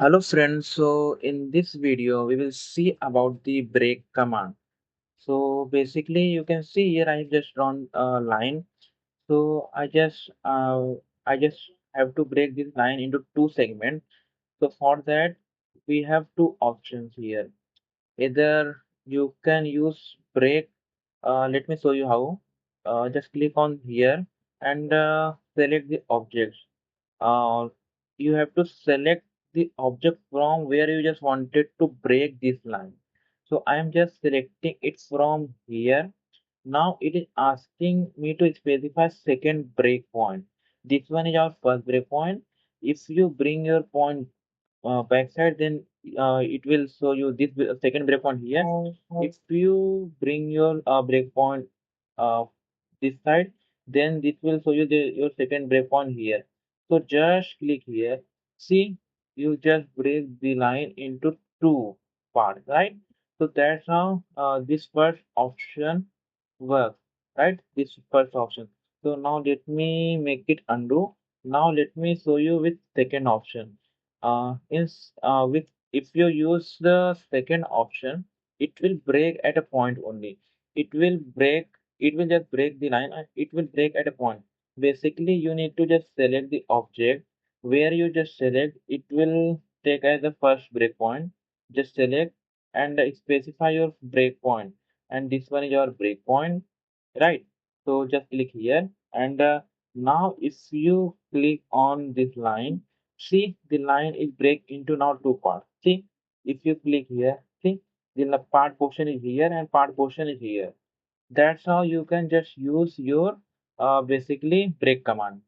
Hello friends, so in this video we will see about the break command. So basically you can see here I just drawn a line. So I just have to break this line into two segments. So for that we have two options here. Either you can use break. Let me show you how. Just click on here and select the objects. You have to select the object from where you just wanted to break this line. So I am just selecting it from here. Now it is asking me to specify second breakpoint. This one is our first breakpoint. If you bring your point backside, then it will show you this second breakpoint here. If you bring your breakpoint uh, this side, then this will show you your second breakpoint here. So just click here. See, you just break the line into two parts, right? So that's how this first option works, right? This first option. So now let me make it undo. Now let me show you with second option. With if you use the second option, it will break at a point only. It will break. It will just break the line, and it will break at a point. Basically, you need to just select the object where you just select. It will take as the first breakpoint. Just select and specify your breakpoint, and this one is your breakpoint, right? So just click here, and now if you click on this line, see the line is break into now two parts. See, if you click here, see the part portion is here and part portion is here. That's how you can just use your basically break command.